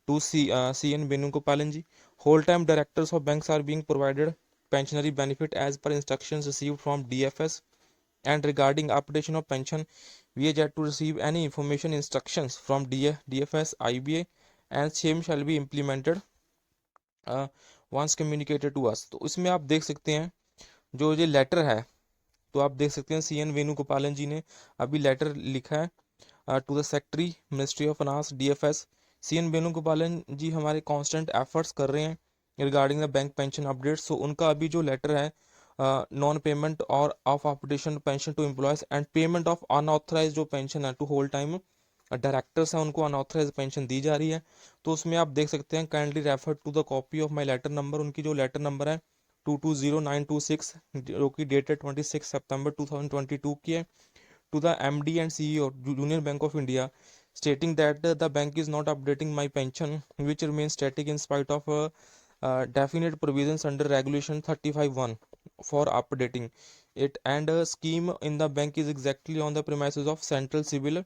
to CN Venugopalan ji. Whole-time directors of banks are being provided pensionary benefit as per instructions received from DFS. And regarding updation of pension, we are yet to receive any information instructions from DFS, IBA, and same shall be implemented once communicated to us. तो इसमें आप देख सकते हैं जो ये letter है, तो आप देख सकते हैं CN वेणुगोपालन जी ने अभी लेटर लिखा है to the secretary ministry of finance DFS. CN Venugopalan ji हमारे कांस्टेंट एफर्ट्स कर रहे हैं regarding the bank pension updates. So उनका अभी जो लेटर है नॉन पेमेंट और of updation pension to employees and payment of unauthorise जो पेंशन है टू होल टाइम डायरेक्टर्स हैं उनको अनऑथराइज पेंशन दी जा रही है. तो उसमें आप देख सकते हैं kindly refer to the copy of my letter number. उनकी जो लेटर नंबर है 220926 जो कि डेटेड 26 सितंबर 2022 की है, to the MD and CEO union bank of India stating that the bank is not updating my pension which remains static in spite of definite provisions under regulation 35(1) for updating it, and a scheme in the bank is exactly on the premises of central civil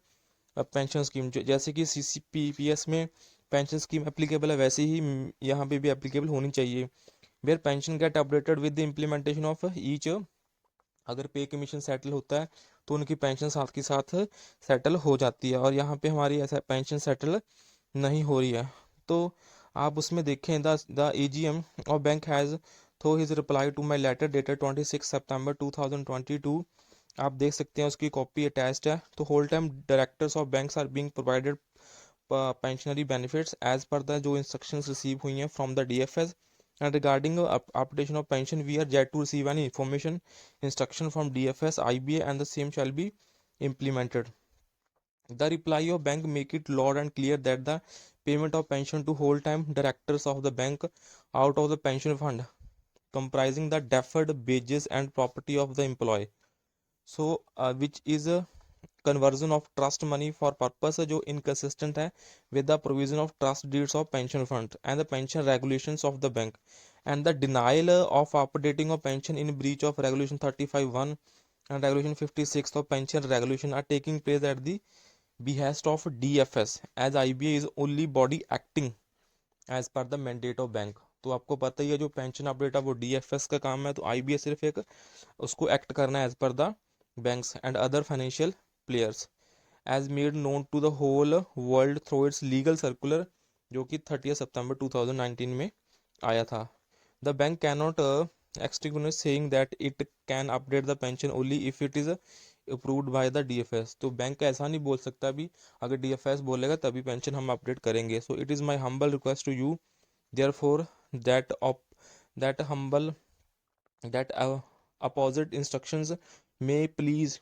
pension scheme. जैसे कि CCPPS में pension scheme applicable है वैसे ही यहाँ पे भी applicable होनी चाहिए. Where pension get updated with the implementation of each. अगर पे कमीशन सेटल होता है तो उनकी पेंशन साथ के साथ सेटल हो जाती है, और यहाँ पे हमारी ऐसा पेंशन सेटल नहीं हो रही है. तो आप उसमें देखें the AGM of bank has through his reply to my letter dated 26 सितंबर 2022. आप देख सकते हैं उसकी कॉपी अटैच्ड है. तो whole time directors of banks are being provided pensionary benefits as per the जो इंस्ट्रक्शंस रिसीव हुई हैं from the DFS. And regarding updation of pension, we are yet to receive any information instruction from DFS, IBA, and the same shall be implemented. The reply of bank make it loud and clear that the payment of pension to whole time directors of the bank out of the pension fund comprising the deferred wages and property of the employee, so which is a conversion of trust money for purpose जो inconsistent है with the provision of trust deeds of pension fund and the pension regulations of the bank, and the denial of updating of pension in breach of regulation 35(1) and regulation 56 of pension regulation are taking place at the behest of DFS, as IBA is only body acting as per the mandate of bank. तो आपको पता ही है जो pension update है वो DFS का काम है, तो IBA सिर्फ एक उसको एक्ट करना है as per the banks and other financial players as made known to the whole world through its legal circular जो कि 30 सितंबर 2019 में आया था. The bank cannot extinguish saying that it can update the pension only if it is approved by the DFS. तो bank ऐसा नहीं बोल सकता अभी, अगर DFS बोलेगा तभी पेंशन हम अपडेट करेंगे. So it is my humble request to you therefore that that humble that opposite instructions may please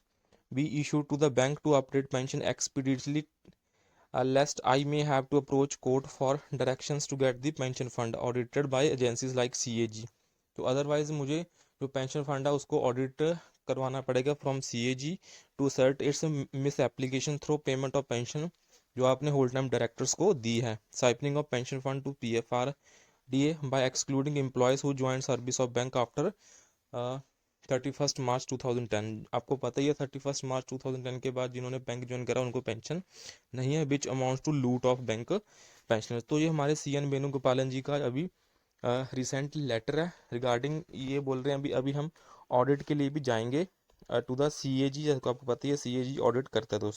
be issued to the bank to update pension expeditiously, lest I may have to approach court for directions to get the pension fund audited by agencies like CAG. तो otherwise मुझे जो pension fund है उसको audit करवाना पड़ेगा from CAG to assert its misapplication through payment of pension जो आपने whole time directors को दी है. Siphoning of pension fund to PFRDA by excluding employees who joined service of bank after 31 मार्च 2010. आपको पता ही है 31 मार्च 2010 के बाद जिन्होंने बैंक ज्वाइन करा उनको पेंशन नहीं है, which amounts to loot of bank pensioners. तो ये हमारे CN वेणुगोपालन जी का अभी रिसेंट लेटर है रिगार्डिंग ये बोल रहे हैं अभी अभी हम ऑडिट के लिए भी जाएंगे टू द CAG. आपको पता ही है CAG ऑडिट करता है दोस्तों.